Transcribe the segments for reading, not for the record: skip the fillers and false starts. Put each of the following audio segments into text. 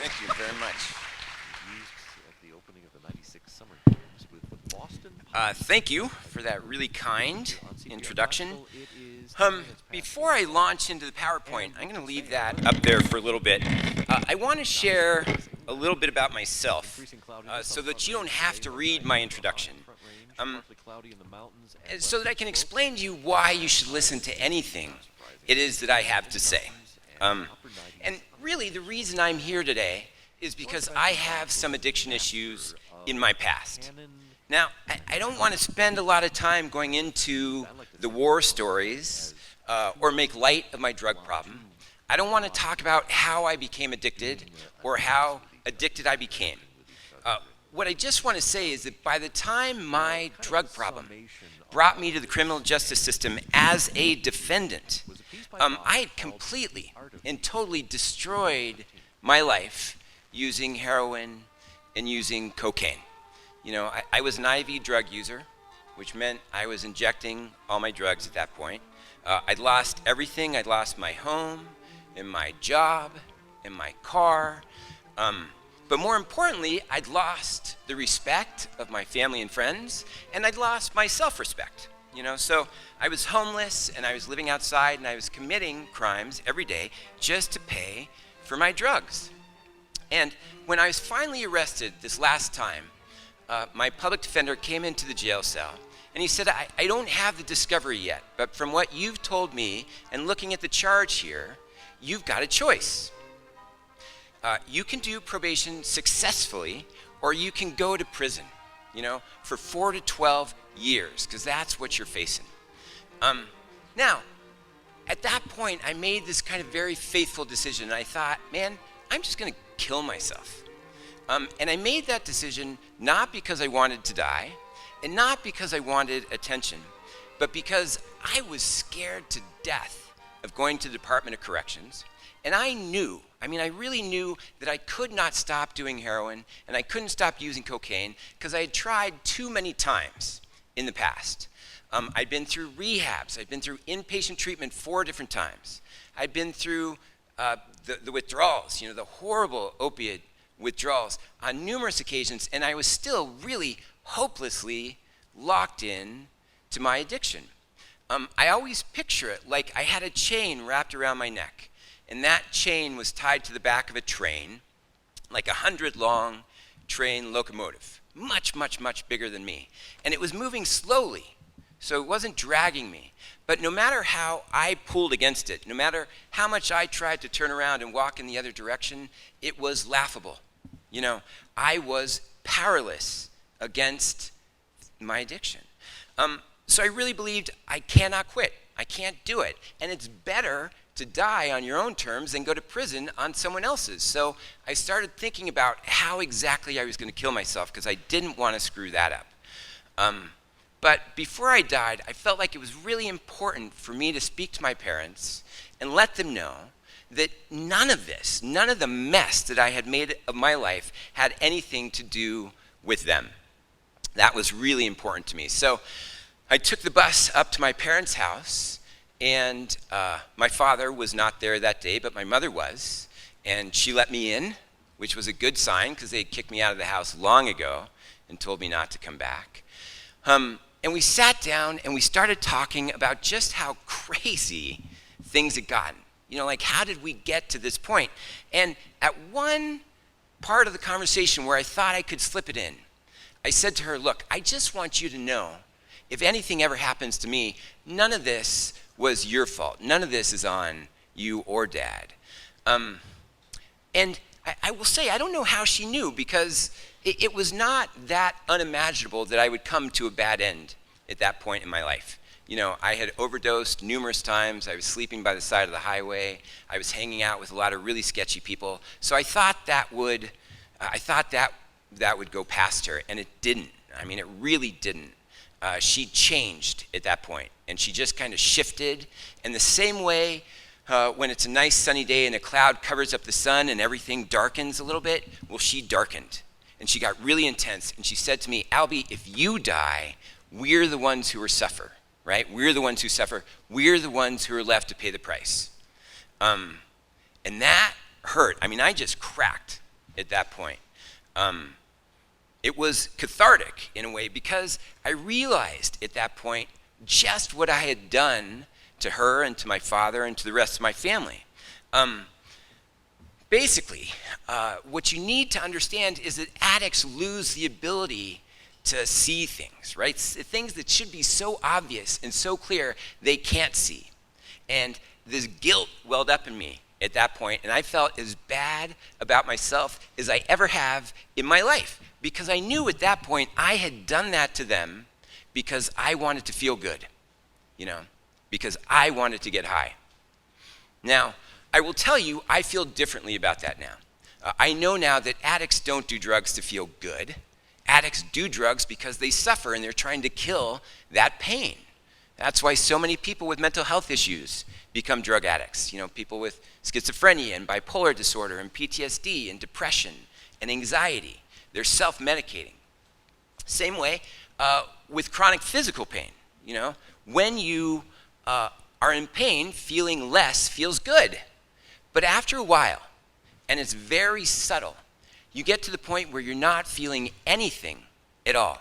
Thank you very much. Used at the opening of the '96 Summer Games with the Boston Thank you for that really kind on CBS introduction. National. It is 10 minutes past Before I launch into the PowerPoint, I'm going to leave that up there for a little bit. I want to share a little bit about myself so that you don't have to read my introduction. So that I can explain to you why you should listen to anything it is that I have to say. And really, the reason I'm here today is because I have some addiction issues in my past. Now, I don't want to spend a lot of time going into the war stories or make light of my drug problem. I don't want to talk about how I became addicted or how addicted I became. What I just want to say is that by the time my drug problem brought me to the criminal justice system as a defendant, I had completely and totally destroyed my life using heroin and using cocaine. You know, I was an IV drug user, which meant I was injecting all my drugs at that point. I'd lost everything. I'd lost my home and my job and my car. But more importantly, I'd lost the respect of my family and friends, and I'd lost my self-respect. You know, so I was homeless, and I was living outside, and I was committing crimes every day just to pay for my drugs. And when I was finally arrested this last time, my public defender came into the jail cell, and he said, I don't have the discovery yet, but from what you've told me, and looking at the charge here, you've got a choice. You can do probation successfully, or you can go to prison, you know, for 4 to 12 years, because that's what you're facing. Now, at that point, I made this kind of very faithful decision, and I thought, man, I'm just going to kill myself. And I made that decision not because I wanted to die, and not because I wanted attention, but because I was scared to death of going to the Department of Corrections. And I knew, I really knew that I could not stop doing heroin and I couldn't stop using cocaine because I had tried too many times in the past. I'd been through rehabs. I'd been through inpatient treatment 4 different times. I'd been through the withdrawals, you know, the horrible opiate withdrawals on numerous occasions, and I was still really hopelessly locked in to my addiction. I always picture it like I had a chain wrapped around my neck. And that chain was tied to the back of a train, like 100-long train locomotive, much, much, much bigger than me. And it was moving slowly, so it wasn't dragging me. But no matter how I pulled against it, no matter how much I tried to turn around and walk in the other direction, it was laughable. You know, I was powerless against my addiction. So I really believed I cannot quit. I can't do it. And it's better to die on your own terms than go to prison on someone else's. So I started thinking about how exactly I was going to kill myself because I didn't want to screw that up. But before I died, I felt like it was really important for me to speak to my parents and let them know that none of this, none of the mess that I had made of my life had anything to do with them. That was really important to me. So I took the bus up to my parents' house, and my father was not there that day, but my mother was. And she let me in, which was a good sign because they had kicked me out of the house long ago and told me not to come back. And we sat down and we started talking about just how crazy things had gotten. You know, like how did we get to this point? And at one part of the conversation where I thought I could slip it in, I said to her, look, I just want you to know, if anything ever happens to me, none of this was your fault. None of this is on you or Dad. And I will say, I don't know how she knew because it was not that unimaginable that I would come to a bad end at that point in my life. You know, I had overdosed numerous times. I was sleeping by the side of the highway. I was hanging out with a lot of really sketchy people. So I thought that would go past her, and it didn't. I mean, it really didn't. She changed at that point, and she just kind of shifted. And the same way when it's a nice sunny day and a cloud covers up the sun and everything darkens a little bit, well, she darkened. And she got really intense, and she said to me, Alby, if you die, we're the ones who suffer, right? We're the ones who suffer. We're the ones who are left to pay the price. And that hurt. I mean, I just cracked. at that point. It was cathartic in a way because I realized at that point just what I had done to her and to my father and to the rest of my family. Basically, what you need to understand is that addicts lose the ability to see things, right? Things that should be so obvious and so clear, they can't see. And this guilt welled up in me at that point, and I felt as bad about myself as I ever have in my life, because I knew at that point I had done that to them because I wanted to feel good, because I wanted to get high. Now, I will tell you, I feel differently about that now. I know now that addicts don't do drugs to feel good. Addicts do drugs because they suffer and they're trying to kill that pain. That's why so many people with mental health issues become drug addicts. People with schizophrenia and bipolar disorder and PTSD and depression and anxiety. They're self-medicating. Same way with chronic physical pain. When you are in pain, feeling less feels good. But after a while, and it's very subtle, you get to the point where you're not feeling anything at all.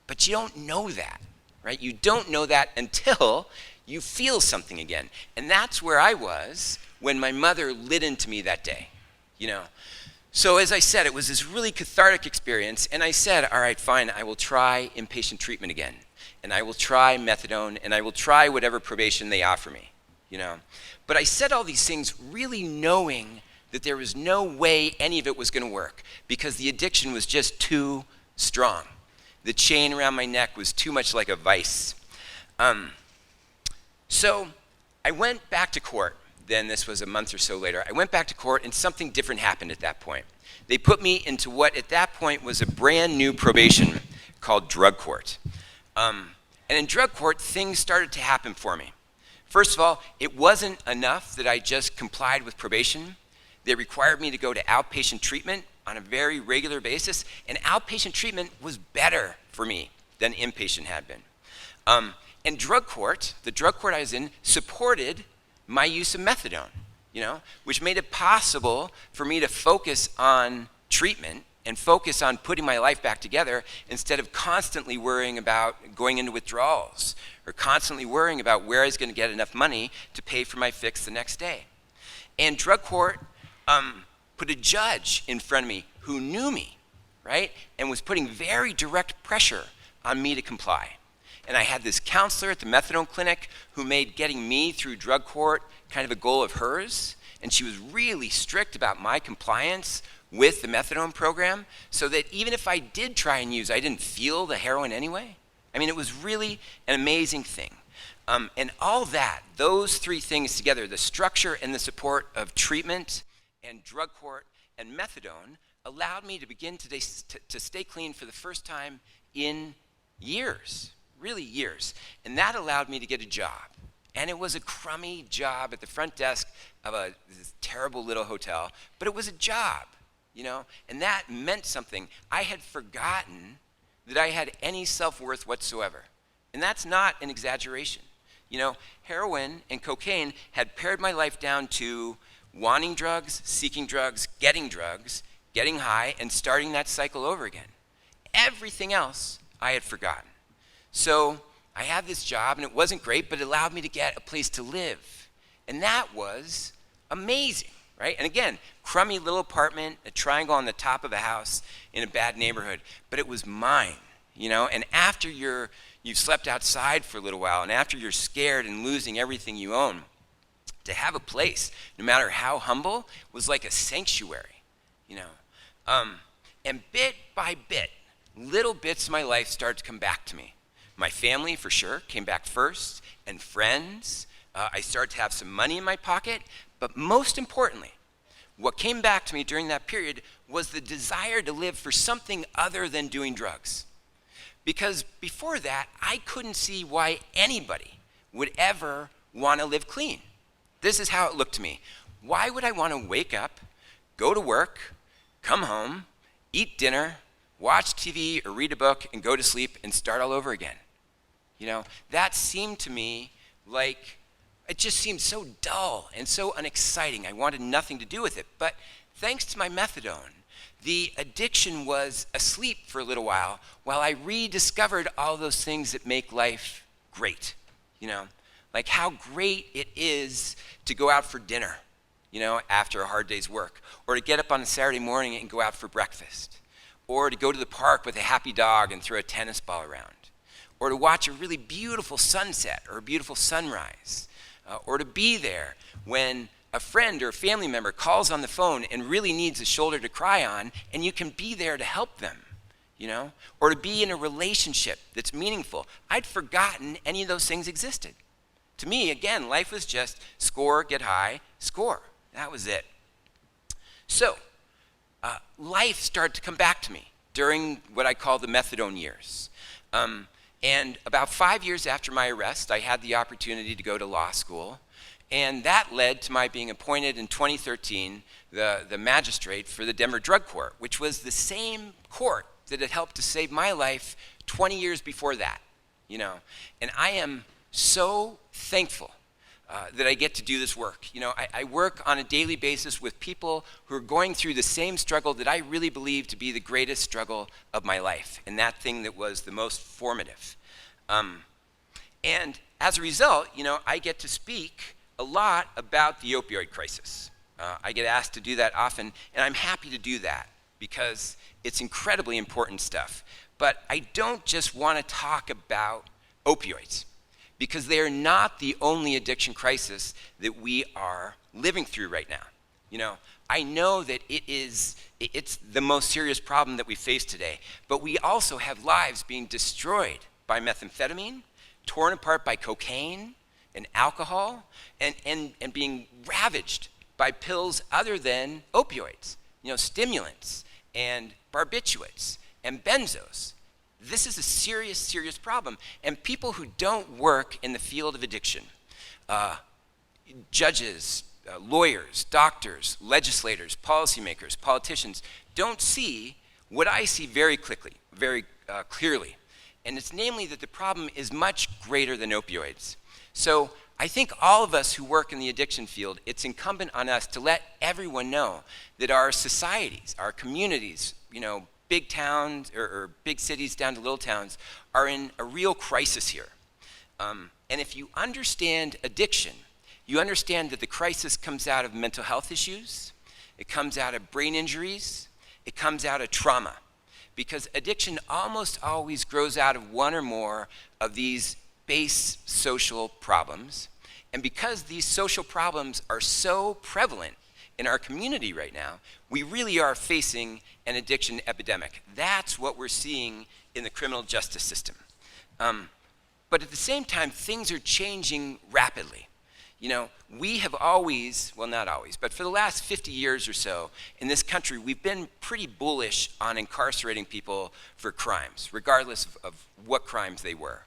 But you don't know that, right? You don't know that until you feel something again. And that's where I was when my mother lit into me that day, So as I said, it was this really cathartic experience, and I said, all right, fine, I will try inpatient treatment again, and I will try methadone, and I will try whatever probation they offer me, But I said all these things really knowing that there was no way any of it was going to work because the addiction was just too strong. The chain around my neck was too much like a vice. So I went back to court. Then this was a month or so later. I went back to court and something different happened at that point. They put me into what at that point was a brand new probation called drug court. And in drug court, things started to happen for me. First of all, it wasn't enough that I just complied with probation. They required me to go to outpatient treatment on a very regular basis, and outpatient treatment was better for me than inpatient had been. And drug court, the drug court I was in, supported my use of methadone, which made it possible for me to focus on treatment and focus on putting my life back together instead of constantly worrying about going into withdrawals or constantly worrying about where I was going to get enough money to pay for my fix the next day. And drug court put a judge in front of me who knew me, right, and was putting very direct pressure on me to comply. And I had this counselor at the methadone clinic who made getting me through drug court kind of a goal of hers, and she was really strict about my compliance with the methadone program so that even if I did try and use, I didn't feel the heroin anyway. I mean, it was really an amazing thing. And all that, those three things together, the structure and the support of treatment and drug court and methadone, allowed me to begin to stay clean for the first time in years, really years. And that allowed me to get a job. And it was a crummy job at the front desk of this terrible little hotel, but it was a job, and that meant something. I had forgotten that I had any self-worth whatsoever. And that's not an exaggeration. Heroin and cocaine had pared my life down to wanting drugs, seeking drugs, getting high, and starting that cycle over again. Everything else I had forgotten. So I had this job, and it wasn't great, but it allowed me to get a place to live. And that was amazing, right? And again, crummy little apartment, a triangle on the top of a house in a bad neighborhood, but it was mine, And after you've slept outside for a little while, and after you're scared and losing everything you own, to have a place, no matter how humble, was like a sanctuary, And bit by bit, little bits of my life started to come back to me. My family, for sure, came back first, and friends. I started to have some money in my pocket, but most importantly, what came back to me during that period was the desire to live for something other than doing drugs. Because before that, I couldn't see why anybody would ever want to live clean. This is how it looked to me. Why would I want to wake up, go to work, come home, eat dinner, watch TV or read a book, and go to sleep and start all over again? That seemed to me like, it just seemed so dull and so unexciting. I wanted nothing to do with it. But thanks to my methadone, the addiction was asleep for a little while I rediscovered all those things that make life great, like how great it is to go out for dinner, after a hard day's work, or to get up on a Saturday morning and go out for breakfast, or to go to the park with a happy dog and throw a tennis ball around, or to watch a really beautiful sunset or a beautiful sunrise, or to be there when a friend or a family member calls on the phone and really needs a shoulder to cry on, and you can be there to help them, or to be in a relationship that's meaningful. I'd forgotten any of those things existed. To me, again, life was just score, get high, score. That was it. So, life started to come back to me during what I call the methadone years. And about 5 years after my arrest, I had the opportunity to go to law school. And that led to my being appointed in 2013 the magistrate for the Denver Drug Court, which was the same court that had helped to save my life 20 years before that. And I am so thankful that I get to do this work. I work on a daily basis with people who are going through the same struggle that I really believe to be the greatest struggle of my life, and that thing that was the most formative. And as a result, I get to speak a lot about the opioid crisis. I get asked to do that often, and I'm happy to do that because it's incredibly important stuff. But I don't just want to talk about opioids, because they are not the only addiction crisis that we are living through right now. I know that it's the most serious problem that we face today, but we also have lives being destroyed by methamphetamine, torn apart by cocaine and alcohol, and being ravaged by pills other than opioids, stimulants and barbiturates and benzos. This is a serious, serious problem. And people who don't work in the field of addiction, judges, lawyers, doctors, legislators, policymakers, politicians, don't see what I see very clearly. And it's namely that the problem is much greater than opioids. So I think all of us who work in the addiction field, it's incumbent on us to let everyone know that our societies, our communities, big towns or big cities down to little towns are in a real crisis here. And if you understand addiction, you understand that the crisis comes out of mental health issues, it comes out of brain injuries, it comes out of trauma. Because addiction almost always grows out of one or more of these base social problems. And because these social problems are so prevalent in our community right now, we really are facing an addiction epidemic. That's what we're seeing in the criminal justice system. But at the same time, things are changing rapidly. We have always, well, not always, but for the last 50 years or so in this country, we've been pretty bullish on incarcerating people for crimes, regardless of what crimes they were.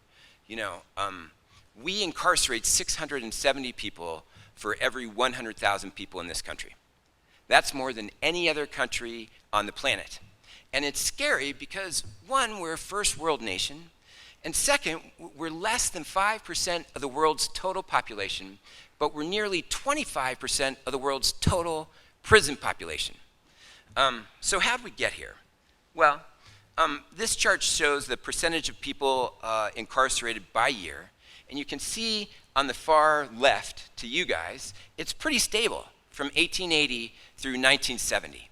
We incarcerate 670 people for every 100,000 people in this country. That's more than any other country on the planet. And it's scary because, one, we're a first world nation, and second, we're less than 5% of the world's total population, but we're nearly 25% of the world's total prison population. So how did we get here? Well, this chart shows the percentage of people incarcerated by year, and you can see on the far left to you guys, it's pretty stable from 1880 through 1970.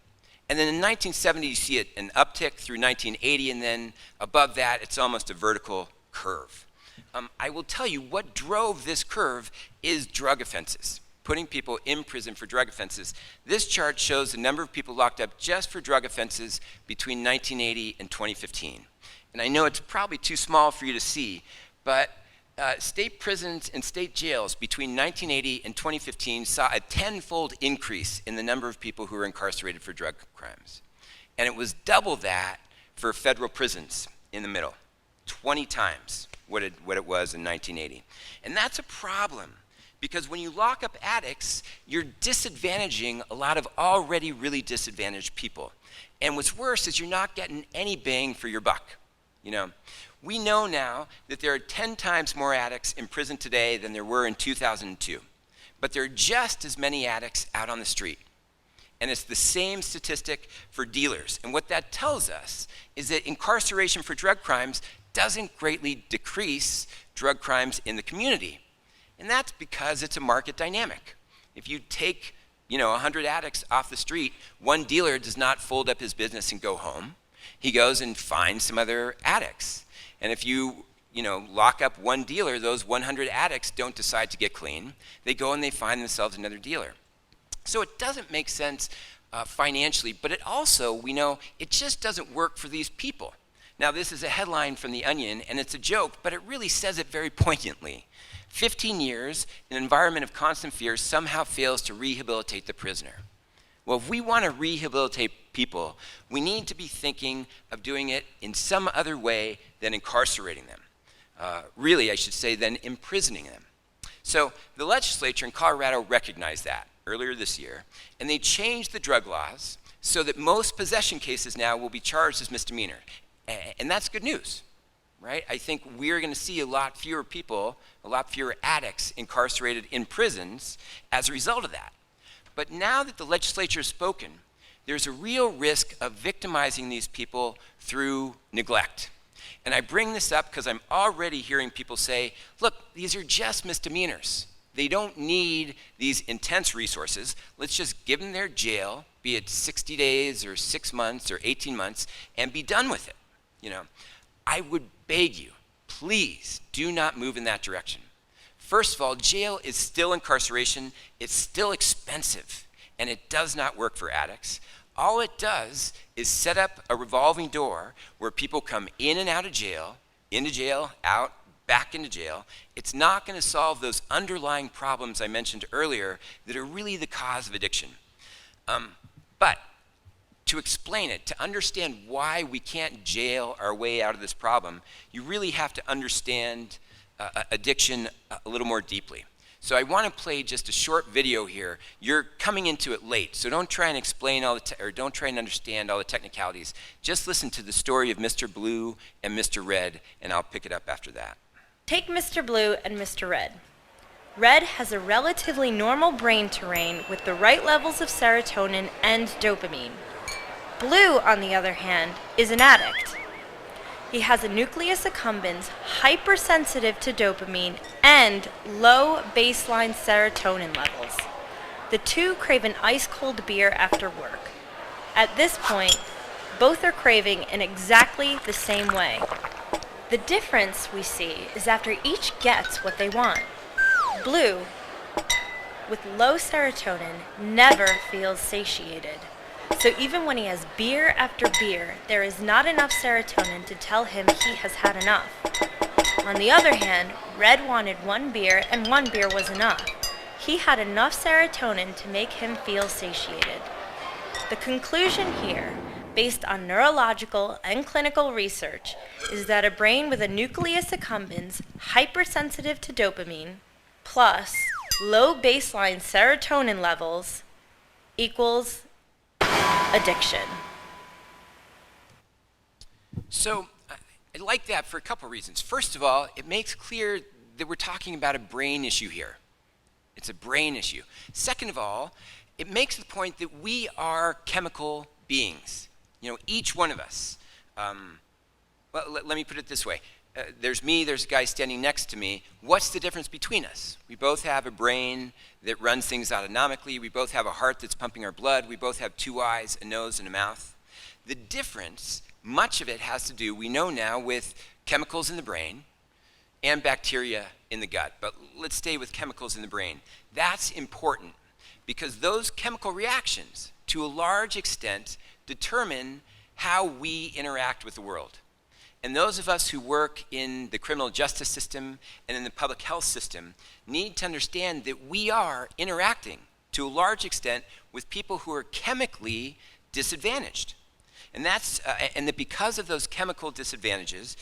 And then in 1970, you see an uptick through 1980, and then above that, it's almost a vertical curve. I will tell you what drove this curve is drug offenses, putting people in prison for drug offenses. This chart shows the number of people locked up just for drug offenses between 1980 and 2015. And I know it's probably too small for you to see, but state prisons and state jails between 1980 and 2015 saw a 10-fold increase in the number of people who were incarcerated for drug crimes. And it was double that for federal prisons in the middle, 20 times what it was in 1980. And that's a problem, because when you lock up addicts, you're disadvantaging a lot of already really disadvantaged people. And what's worse is you're not getting any bang for your buck. We know now that there are 10 times more addicts in prison today than there were in 2002. But there are just as many addicts out on the street. And it's the same statistic for dealers. And what that tells us is that incarceration for drug crimes doesn't greatly decrease drug crimes in the community. And that's because it's a market dynamic. If you take 100 addicts off the street, one dealer does not fold up his business and go home. He goes and finds some other addicts. And if you lock up one dealer, those 100 addicts don't decide to get clean. They go and they find themselves another dealer. So it doesn't make sense financially, but it also, we know, it just doesn't work for these people. Now, this is a headline from The Onion, and it's a joke, but it really says it very poignantly. 15 years, an environment of constant fear somehow fails to rehabilitate the prisoner. Well, if we want to rehabilitate people, we need to be thinking of doing it in some other way than incarcerating them. Really, I should say, than imprisoning them. So the legislature in Colorado recognized that earlier this year, and they changed the drug laws so that most possession cases now will be charged as misdemeanor. And that's good news, right? I think we're going to see a lot fewer people, a lot fewer addicts incarcerated in prisons as a result of that. But now that the legislature has spoken, there's a real risk of victimizing these people through neglect. And I bring this up because I'm already hearing people say, look, these are just misdemeanors. They don't need these intense resources. Let's just give them their jail, be it 60 days or 6 months or 18 months, and be done with it. I would beg you, please do not move in that direction. First of all, jail is still incarceration. It's still expensive, and it does not work for addicts. All it does is set up a revolving door where people come in and out of jail, into jail, out, back into jail. It's not going to solve those underlying problems I mentioned earlier that are really the cause of addiction. But to explain it, to understand why we can't jail our way out of this problem, you really have to understand addiction a little more deeply. So I want to play just a short video here. You're coming into it late, so don't try and explain or don't try and understand all the technicalities. Just listen to the story of Mr. Blue and Mr. Red, and I'll pick it up after that. Take Mr. Blue and Mr. Red. Red has a relatively normal brain terrain with the right levels of serotonin and dopamine. Blue, on the other hand, is an addict. He has a nucleus accumbens hypersensitive to dopamine and low baseline serotonin levels. The two crave an ice-cold beer after work. At this point, both are craving in exactly the same way. The difference we see is after each gets what they want. Blue, with low serotonin, never feels satiated. So even when he has beer after beer, there is not enough serotonin to tell him he has had enough. On the other hand, Red wanted one beer, and one beer was enough. He had enough serotonin to make him feel satiated. The conclusion here, based on neurological and clinical research, is that a brain with a nucleus accumbens hypersensitive to dopamine plus low baseline serotonin levels equals addiction. So I like that for a couple reasons. First of all, it makes clear that we're talking about a brain issue here. It's a brain issue. Second of all, it makes the point that we are chemical beings. Each one of us. Let me put it this way. There's me, there's a guy standing next to me. What's the difference between us? We both have a brain that runs things autonomically. We both have a heart that's pumping our blood. We both have 2 eyes, a nose, and a mouth. The difference, much of it has to do, we know now, with chemicals in the brain and bacteria in the gut. But let's stay with chemicals in the brain. That's important because those chemical reactions, to a large extent, determine how we interact with the world. And those of us who work in the criminal justice system and in the public health system need to understand that we are interacting to a large extent with people who are chemically disadvantaged. And that because of those chemical disadvantages,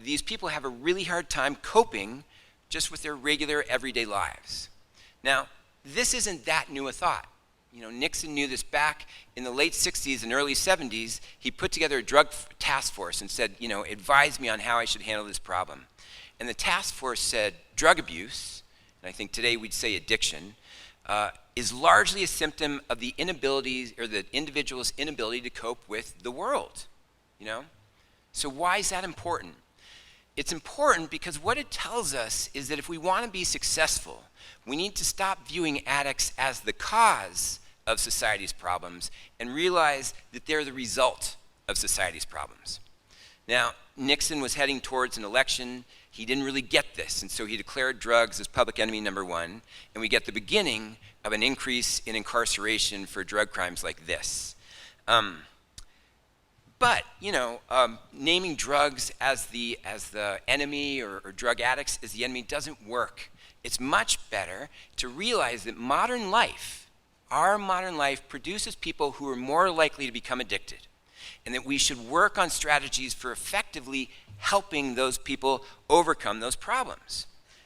these people have a really hard time coping just with their regular everyday lives. Now, this isn't that new a thought. Nixon knew this back in the late 60s and early 70s. He put together a drug task force and said, advise me on how I should handle this problem. And the task force said drug abuse, and I think today we'd say addiction, is largely a symptom of the inability, or the individual's inability to cope with the world, you know? So why is that important? It's important because what it tells us is that if we want to be successful, we need to stop viewing addicts as the cause of society's problems and realize that they're the result of society's problems. Now, Nixon was heading towards an election. He didn't really get this, and so he declared drugs as public enemy number one, and we get the beginning of an increase in incarceration for drug crimes like this. But, you know, naming drugs as the enemy, or drug addicts as the enemy, doesn't work. It's much better to realize that modern life, our modern life, produces people who are more likely to become addicted, and that we should work on strategies for effectively helping those people overcome those problems.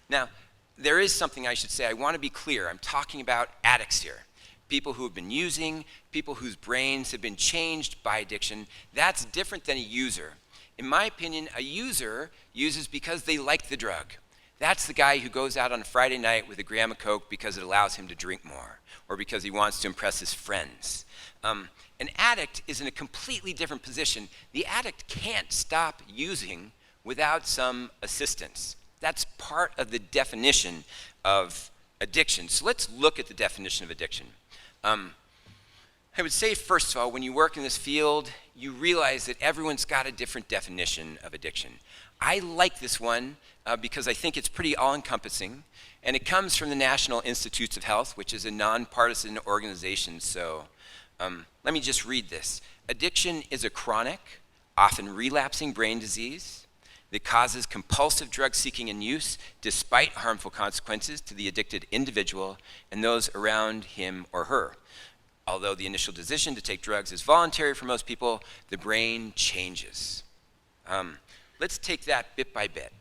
Now, there is something I should say. I want to be clear. I'm talking about addicts here. People who have been using, people whose brains have been changed by addiction. That's different than a user. In my opinion, a user uses because they like the drug. That's the guy who goes out on a Friday night with a gram of Coke because it allows him to drink more, or because he wants to impress his friends. An addict is in a completely different position. The addict can't stop using without some assistance. That's part of the definition of addiction. So let's look at the definition of addiction. I would say, first of all, when you work in this field, you realize that everyone's got a different definition of addiction. I like this one because I think it's pretty all-encompassing, and it comes from the National Institutes of Health, which is a nonpartisan organization. So let me just read this. Addiction is a chronic, often relapsing brain disease that causes compulsive drug seeking and use despite harmful consequences to the addicted individual and those around him or her. Although the initial decision to take drugs is voluntary for most people, the brain changes. Let's take that bit by bit.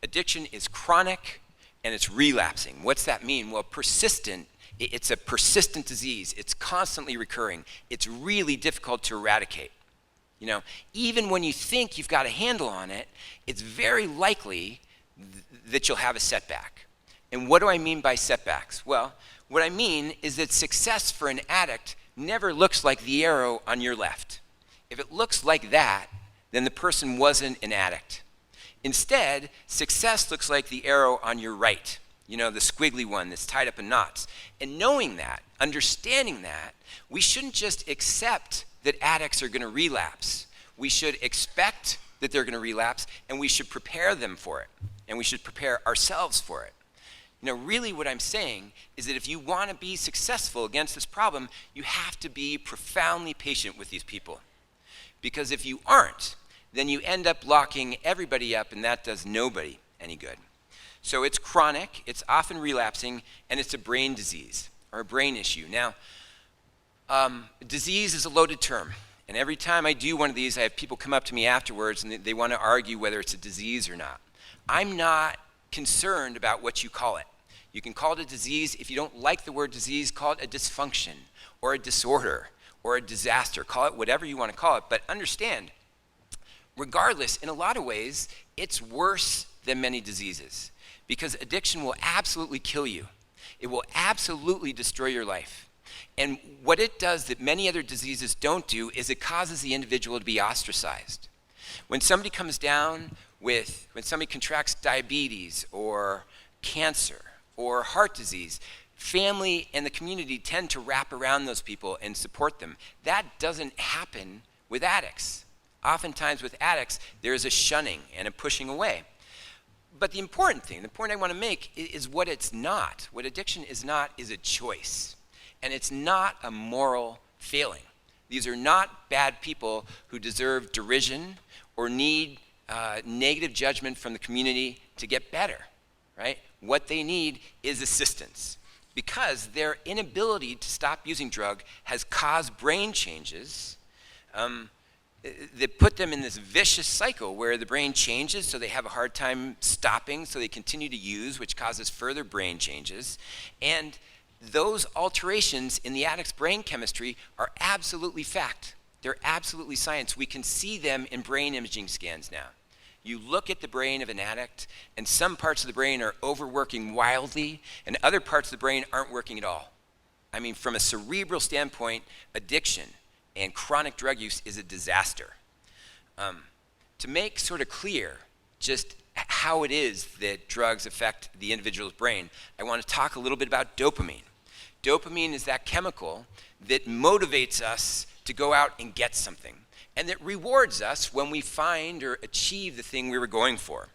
Addiction is chronic and it's relapsing. What's that mean? Well, persistent. It's a persistent disease. It's constantly recurring. It's really difficult to eradicate. You know, even when you think you've got a handle on it, it's very likely that you'll have a setback. And what do I mean by setbacks? Well, what I mean is that success for an addict never looks like the arrow on your left. If it looks like that, then the person wasn't an addict. Instead, success looks like the arrow on your right. You know, the squiggly one that's tied up in knots. And knowing that, understanding that, we shouldn't just accept that addicts are going to relapse. We should expect that they're going to relapse, and we should prepare them for it. And we should prepare ourselves for it. You know, really what I'm saying is that if you want to be successful against this problem, you have to be profoundly patient with these people. Because if you aren't, then you end up locking everybody up, and that does nobody any good. So it's chronic, it's often relapsing, and it's a brain disease, or a brain issue. Now, disease is a loaded term, and every time I do one of these, I have people come up to me afterwards, and they want to argue whether it's a disease or not. I'm not concerned about what you call it. You can call it a disease. If you don't like the word disease, call it a dysfunction, or a disorder, or a disaster. Call it whatever you want to call it, but understand, regardless, in a lot of ways, it's worse than many diseases. Because addiction will absolutely kill you. It will absolutely destroy your life. And what it does that many other diseases don't do is it causes the individual to be ostracized. When somebody contracts diabetes or cancer or heart disease, family and the community tend to wrap around those people and support them. That doesn't happen with addicts. Oftentimes with addicts, there is a shunning and a pushing away. But the important thing, the point I want to make is what it's not. What addiction is not is a choice. And it's not a moral failing. These are not bad people who deserve derision or need negative judgment from the community to get better, right? What they need is assistance, because their inability to stop using drug has caused brain changes that put them in this vicious cycle where the brain changes, so they have a hard time stopping, so they continue to use, which causes further brain changes. And those alterations in the addict's brain chemistry are absolutely fact. They're absolutely science. We can see them in brain imaging scans now. You look at the brain of an addict, and some parts of the brain are overworking wildly, and other parts of the brain aren't working at all. I mean, from a cerebral standpoint, addiction and chronic drug use is a disaster. To make sort of clear just how it is that drugs affect the individual's brain, I want to talk a little bit about dopamine. Dopamine is that chemical that motivates us to go out and get something, and that rewards us when we find or achieve the thing we were going for.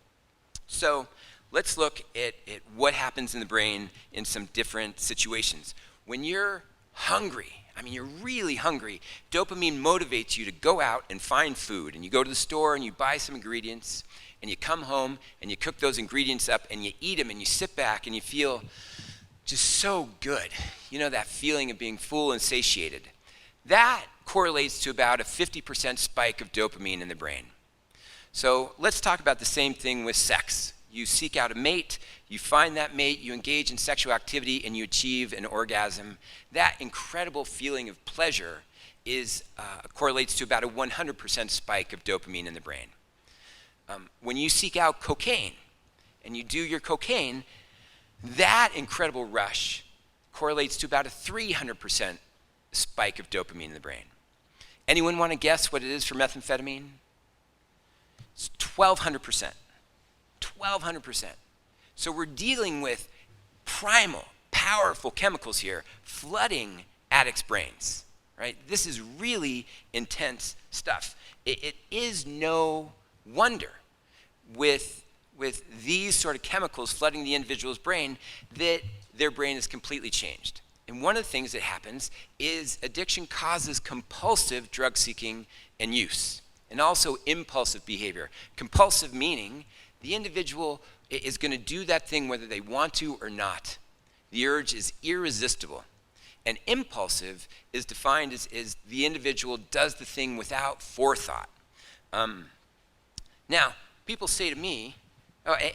So let's look at what happens in the brain in some different situations. When you're hungry, I mean, you're really hungry, dopamine motivates you to go out and find food. And you go to the store and you buy some ingredients, and you come home and you cook those ingredients up and you eat them and you sit back and you feel just so good. You know, that feeling of being full and satiated. That correlates to about a 50% spike of dopamine in the brain. So let's talk about the same thing with sex. You seek out a mate, you find that mate, you engage in sexual activity, and you achieve an orgasm. That incredible feeling of pleasure correlates to about a 100% spike of dopamine in the brain. When you seek out cocaine and you do your cocaine, that incredible rush correlates to about a 300% spike of dopamine in the brain. Anyone want to guess what it is for methamphetamine? It's 1,200%. 1,200%. So we're dealing with primal, powerful chemicals here flooding addicts' brains, right? This is really intense stuff. It is no wonder with these sort of chemicals flooding the individual's brain that their brain is completely changed. And one of the things that happens is addiction causes compulsive drug seeking and use, and also impulsive behavior. Compulsive meaning the individual is going to do that thing whether they want to or not. The urge is irresistible. And impulsive is defined as the individual does the thing without forethought. Now, people say to me,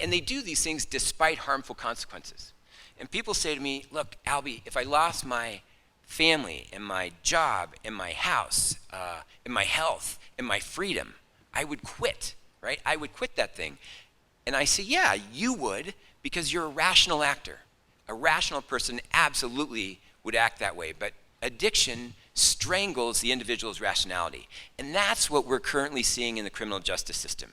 and they do these things despite harmful consequences. And people say to me, look, Alby, if I lost my family and my job and my house and my health and my freedom, I would quit, right? I would quit that thing. And I say, yeah, you would, because you're a rational actor. A rational person absolutely would act that way. But addiction strangles the individual's rationality. And that's what we're currently seeing in the criminal justice system.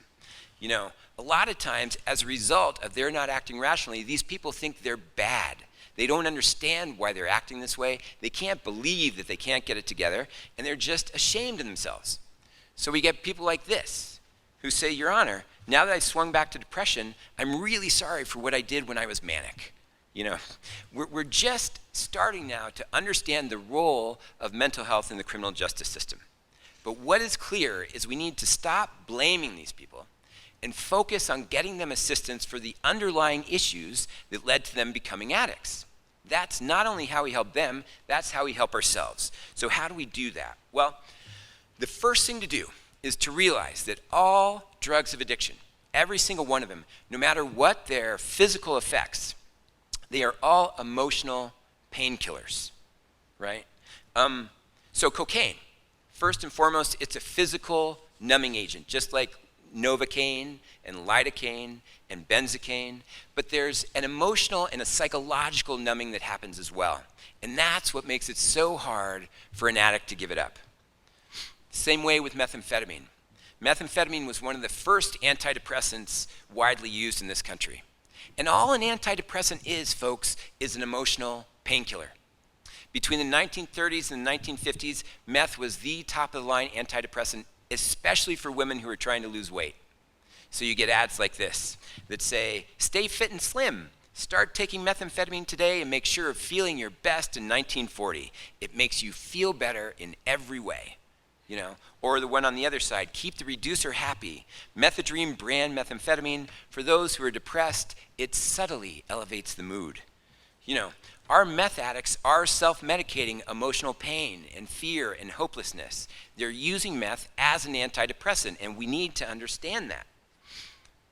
You know, a lot of times, as a result of their not acting rationally, these people think they're bad. They don't understand why they're acting this way. They can't believe that they can't get it together, and they're just ashamed of themselves. So we get people like this, who say, Your Honor, now that I swung back to depression, I'm really sorry for what I did when I was manic. You know, we're just starting now to understand the role of mental health in the criminal justice system. But what is clear is we need to stop blaming these people and focus on getting them assistance for the underlying issues that led to them becoming addicts. That's not only how we help them, that's how we help ourselves. So how do we do that? Well, the first thing to do is to realize that all drugs of addiction, every single one of them, no matter what their physical effects, they are all emotional painkillers, right? So cocaine, first and foremost, it's a physical numbing agent, just like Novocaine and lidocaine and benzocaine, but there's an emotional and a psychological numbing that happens as well. And that's what makes it so hard for an addict to give it up. Same way with methamphetamine. Methamphetamine was one of the first antidepressants widely used in this country. And all an antidepressant is, folks, is an emotional painkiller. Between the 1930s and the 1950s, meth was the top-of-the-line antidepressant, especially for women who are trying to lose weight. So you get ads like this that say, stay fit and slim. Start taking methamphetamine today and make sure of feeling your best in 1940. It makes you feel better in every way. You know, or the one on the other side, keep the reducer happy. Methadone brand methamphetamine, for those who are depressed, it subtly elevates the mood. You know, our meth addicts are self-medicating emotional pain and fear and hopelessness. They're using meth as an antidepressant, and we need to understand that.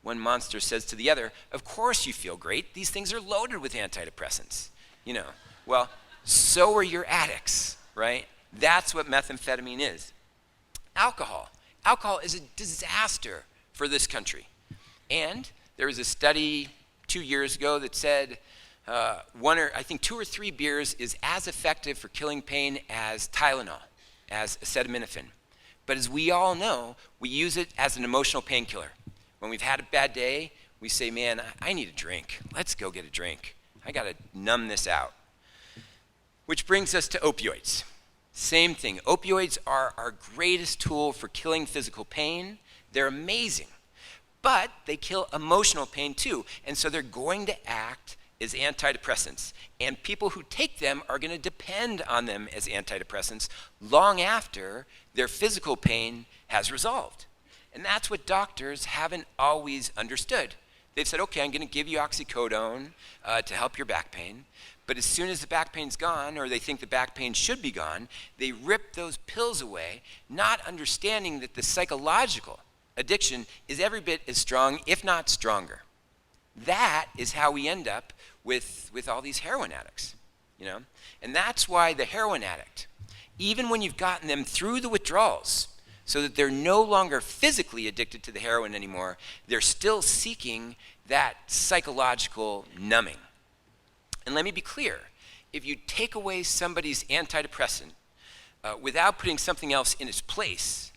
One monster says to the other, of course you feel great. These things are loaded with antidepressants. You know, well, so are your addicts, right? That's what methamphetamine is. Alcohol. Alcohol is a disaster for this country. And there was a study 2 years ago that said I think 2 or 3 beers is as effective for killing pain as Tylenol, as acetaminophen. But as we all know, we use it as an emotional painkiller. When we've had a bad day, we say, man, I need a drink. Let's go get a drink. I got to numb this out. Which brings us to opioids. Same thing. Opioids are our greatest tool for killing physical pain. They're amazing. But they kill emotional pain too. And so they're going to act as antidepressants. And people who take them are going to depend on them as antidepressants long after their physical pain has resolved. And that's what doctors haven't always understood. They've said, okay, I'm going to give you oxycodone to help your back pain. But as soon as the back pain's gone, or they think the back pain should be gone, they rip those pills away, not understanding that the psychological addiction is every bit as strong, if not stronger. That is how we end up with all these heroin addicts, you know? And that's why the heroin addict, even when you've gotten them through the withdrawals, so that they're no longer physically addicted to the heroin anymore, they're still seeking that psychological numbing. And let me be clear, if you take away somebody's antidepressant without putting something else in its place,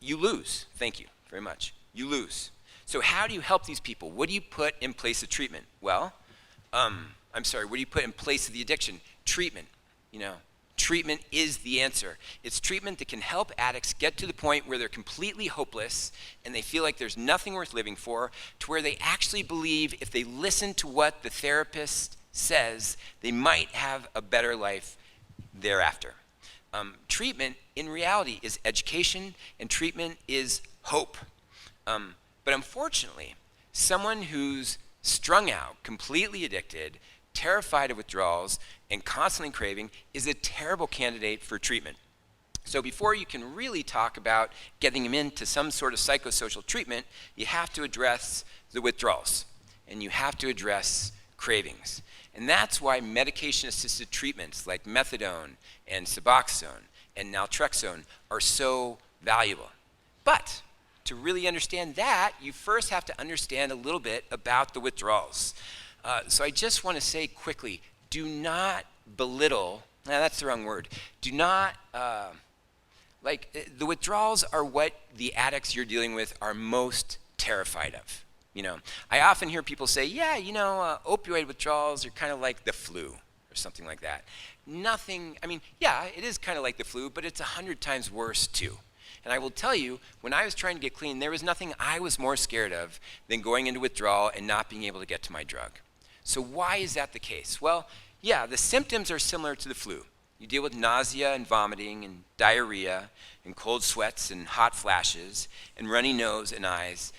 you lose. Thank you very much. You lose. So how do you help these people? What do you put in place of treatment? Well, what do you put in place of the addiction? Treatment, you know. Treatment is the answer. It's treatment that can help addicts get to the point where they're completely hopeless and they feel like there's nothing worth living for, to where they actually believe if they listen to what the therapist says, they might have a better life thereafter. Treatment, in reality, is education, and treatment is hope. But unfortunately, someone who's strung out, completely addicted, terrified of withdrawals, and constantly craving is a terrible candidate for treatment. So before you can really talk about getting them into some sort of psychosocial treatment, you have to address the withdrawals, and you have to address cravings. And that's why medication-assisted treatments like methadone and Suboxone and naltrexone are so valuable. But to really understand that, you first have to understand a little bit about the withdrawals. So I just want to say quickly, do not belittle, that's the wrong word, do not, the withdrawals are what the addicts you're dealing with are most terrified of. You know, I often hear people say, yeah, you know, opioid withdrawals are kind of like the flu or something like that. Yeah, it is kind of like the flu, but it's 100 times worse too. And I will tell you, when I was trying to get clean, there was nothing I was more scared of than going into withdrawal and not being able to get to my drug. So why is that the case? Well, yeah, the symptoms are similar to the flu. You deal with nausea and vomiting and diarrhea and cold sweats and hot flashes and runny nose and eyes.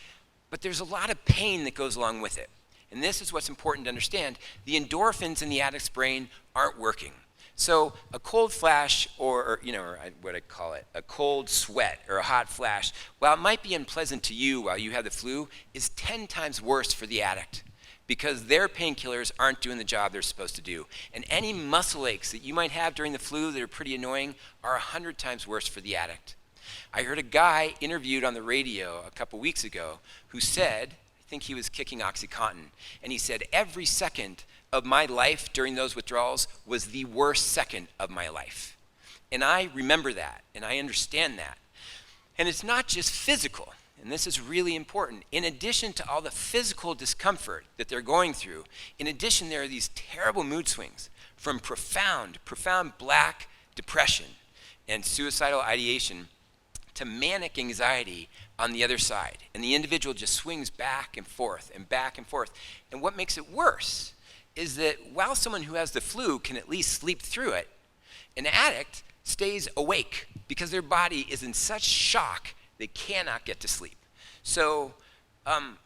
But there's a lot of pain that goes along with it. And this is what's important to understand. The endorphins in the addict's brain aren't working. So a cold flash or what I call it, a cold sweat or a hot flash, while it might be unpleasant to you while you have the flu, is 10 times worse for the addict because their painkillers aren't doing the job they're supposed to do. And any muscle aches that you might have during the flu that are pretty annoying are 100 times worse for the addict. I heard a guy interviewed on the radio a couple weeks ago who said, I think he was kicking OxyContin, and he said, every second of my life during those withdrawals was the worst second of my life. And I remember that, and I understand that. And it's not just physical, and this is really important. In addition to all the physical discomfort that they're going through, in addition there are these terrible mood swings from profound black depression and suicidal ideation to manic anxiety on the other side. And the individual just swings back and forth and back and forth. And what makes it worse is that while someone who has the flu can at least sleep through it, an addict stays awake because their body is in such shock they cannot get to sleep. So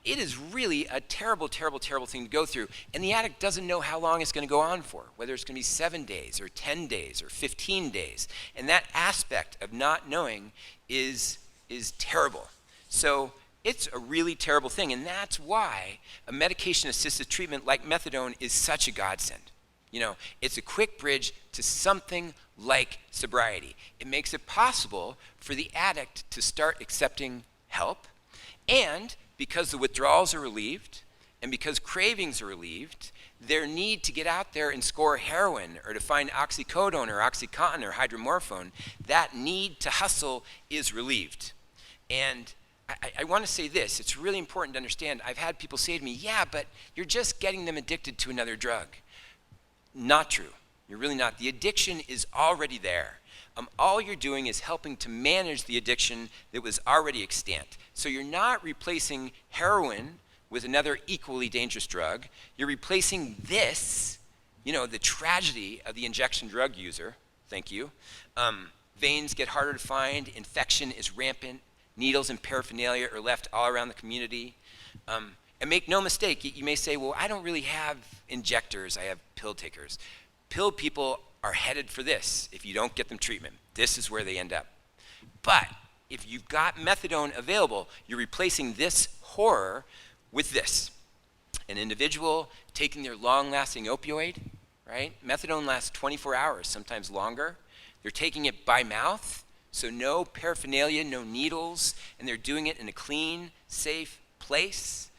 it is really a terrible, terrible, terrible thing to go through. And the addict doesn't know how long it's going to go on for, whether it's going to be 7 days or 10 days or 15 days. And that aspect of not knowing is terrible. So it's a really terrible thing. And that's why a medication-assisted treatment like methadone is such a godsend. You know, it's a quick bridge to something like sobriety. It makes it possible for the addict to start accepting help. And because the withdrawals are relieved and because cravings are relieved, their need to get out there and score heroin or to find oxycodone or Oxycontin or hydromorphone, that need to hustle is relieved. And I want to say this, it's really important to understand. I've had people say to me, yeah, but you're just getting them addicted to another drug. Not true. You're really not. The addiction is already there. All you're doing is helping to manage the addiction that was already extant. So you're not replacing heroin with another equally dangerous drug. You're replacing this, the tragedy of the injection drug user. Thank you. Veins get harder to find. Infection is rampant. Needles and paraphernalia are left all around the community. And make no mistake, you may say, well, I don't really have injectors. I have pill takers. Pill people are headed for this if you don't get them treatment. This is where they end up. But if you've got methadone available, you're replacing this horror with this. An individual taking their long-lasting opioid, right? Methadone lasts 24 hours, sometimes longer. They're taking it by mouth, so no paraphernalia, no needles, and they're doing it in a clean, safe place.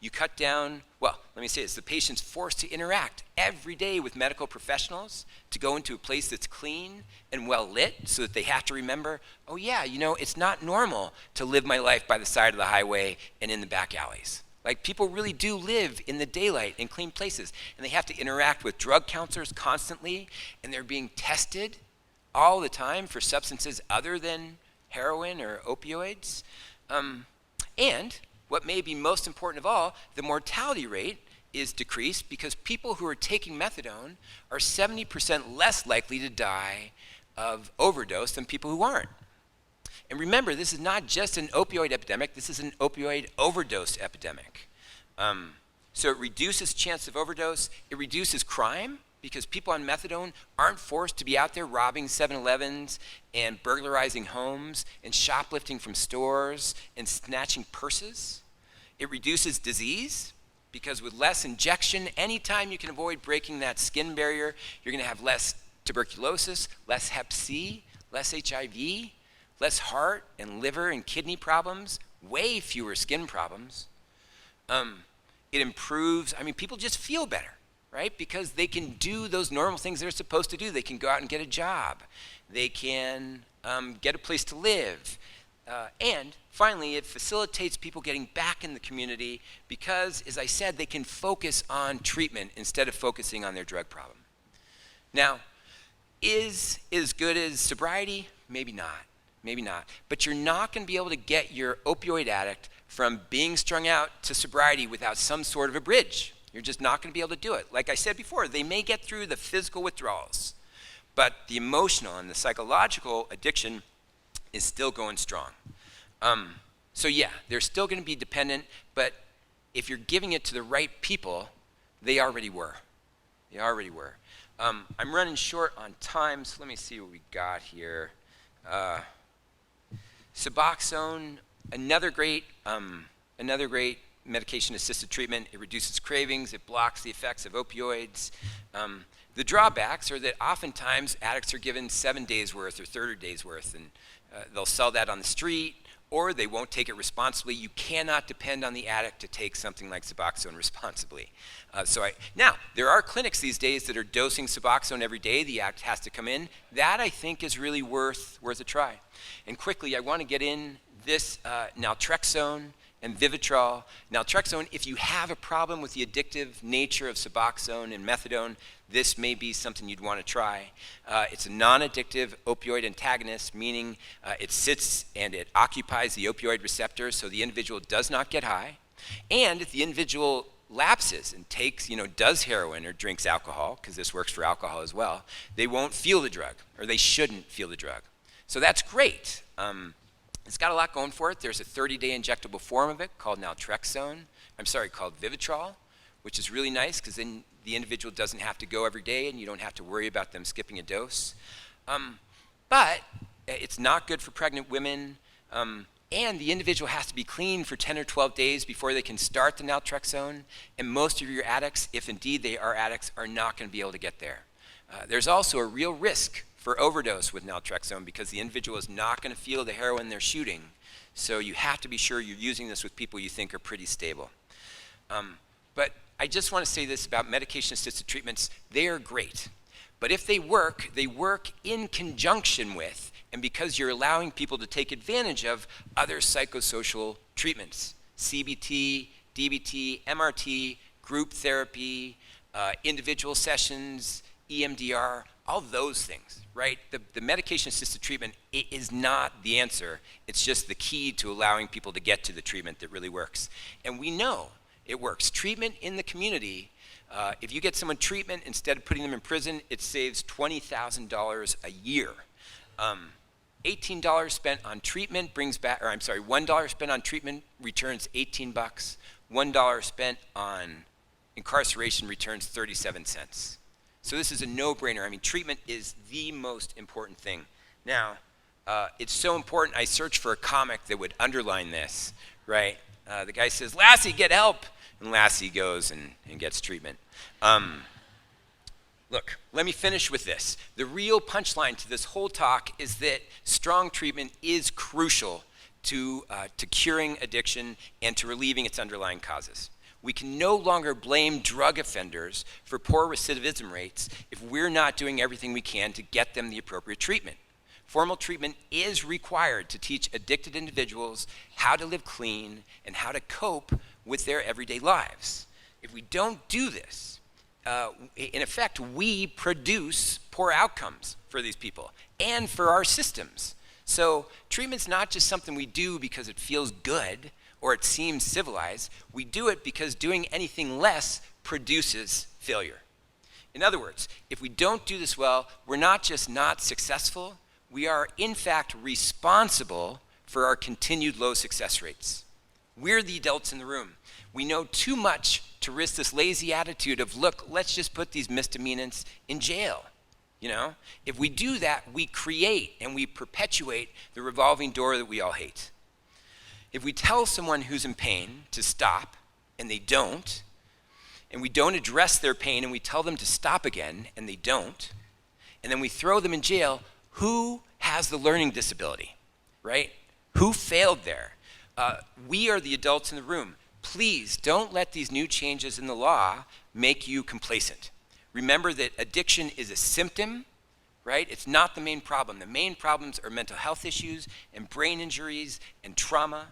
You cut down, well, let me say this, the patient's forced to interact every day with medical professionals to go into a place that's clean and well lit so that they have to remember, oh yeah, it's not normal to live my life by the side of the highway and in the back alleys. Like, people really do live in the daylight in clean places, and they have to interact with drug counselors constantly, and they're being tested all the time for substances other than heroin or opioids. And what may be most important of all, the mortality rate is decreased because people who are taking methadone are 70% less likely to die of overdose than people who aren't. And remember, this is not just an opioid epidemic, this is an opioid overdose epidemic. So it reduces chance of overdose, it reduces crime, because people on methadone aren't forced to be out there robbing 7-Elevens and burglarizing homes and shoplifting from stores and snatching purses. It reduces disease, because with less injection, anytime you can avoid breaking that skin barrier, you're going to have less tuberculosis, less hep C, less HIV, less heart and liver and kidney problems, way fewer skin problems. It improves, people just feel better, right? Because they can do those normal things they're supposed to do. They can go out and get a job. They can get a place to live. And finally, it facilitates people getting back in the community because, as I said, they can focus on treatment instead of focusing on their drug problem. Now, is it as good as sobriety? Maybe not. Maybe not. But you're not going to be able to get your opioid addict from being strung out to sobriety without some sort of a bridge. You're just not going to be able to do it. Like I said before, they may get through the physical withdrawals, but the emotional and the psychological addiction is still going strong. So yeah, they're still going to be dependent, but if you're giving it to the right people, they already were. They already were. I'm running short on time, so let me see what we got here. Suboxone, another great medication-assisted treatment. It reduces cravings. It blocks the effects of opioids. The drawbacks are that oftentimes addicts are given 7 days' worth or 30 days' worth, and they'll sell that on the street, or they won't take it responsibly. You cannot depend on the addict to take something like Suboxone responsibly. Now, there are clinics these days that are dosing Suboxone every day. The addict has to come in. That, I think, is really worth a try. And quickly, I want to get in this naltrexone and Vivitrol. Naltrexone, if you have a problem with the addictive nature of Suboxone and methadone, this may be something you'd want to try. It's a non-addictive opioid antagonist, meaning it sits and it occupies the opioid receptor so the individual does not get high. And if the individual lapses and does heroin or drinks alcohol, because this works for alcohol as well, they won't feel the drug, or they shouldn't feel the drug. So that's great. It's got a lot going for it. There's a 30-day injectable form of it called called Vivitrol, which is really nice because then the individual doesn't have to go every day and you don't have to worry about them skipping a dose. But it's not good for pregnant women, and the individual has to be clean for 10 or 12 days before they can start the naltrexone, and most of your addicts, if indeed they are addicts, are not going to be able to get there. There's also a real risk for overdose with naltrexone because the individual is not going to feel the heroin they're shooting. So you have to be sure you're using this with people you think are pretty stable. But I just want to say this about medication-assisted treatments. They are great. But if they work in conjunction with, and because you're allowing people to take advantage of other psychosocial treatments, CBT, DBT, MRT, group therapy, individual sessions, EMDR, all those things, right? The medication-assisted treatment is not the answer. It's just the key to allowing people to get to the treatment that really works. And we know it works. Treatment in the community, if you get someone treatment instead of putting them in prison, it saves $20,000 a year. $18 spent on treatment brings back, or I'm sorry, $1 spent on treatment returns 18 bucks. $1 spent on incarceration returns 37 cents. So this is a no-brainer. I mean, treatment is the most important thing. Now, it's so important, I searched for a comic that would underline this, right? The guy says, Lassie, get help. And Lassie goes and gets treatment. Look, let me finish with this. The real punchline to this whole talk is that strong treatment is crucial to curing addiction and to relieving its underlying causes. We can no longer blame drug offenders for poor recidivism rates if we're not doing everything we can to get them the appropriate treatment. Formal treatment is required to teach addicted individuals how to live clean and how to cope with their everyday lives. If we don't do this, in effect, we produce poor outcomes for these people and for our systems. So treatment's not just something we do because it feels good or it seems civilized. We do it because doing anything less produces failure. In other words, if we don't do this well, we're not just not successful, we are in fact responsible for our continued low success rates. We're the adults in the room. We know too much to risk this lazy attitude of, look, let's just put these misdemeanants in jail. You know, if we do that, we create and we perpetuate the revolving door that we all hate. If we tell someone who's in pain to stop and they don't, and we don't address their pain and we tell them to stop again and they don't, and then we throw them in jail, who has the learning disability, right? Who failed there? We are the adults in the room. Please don't let these new changes in the law make you complacent. Remember that addiction is a symptom, right? It's not the main problem. The main problems are mental health issues and brain injuries and trauma,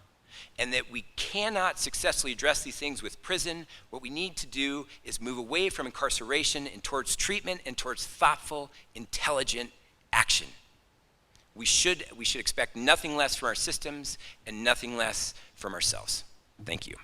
and that we cannot successfully address these things with prison. What we need to do is move away from incarceration and towards treatment and towards thoughtful, intelligent action. We should expect nothing less from our systems and nothing less from ourselves. Thank you.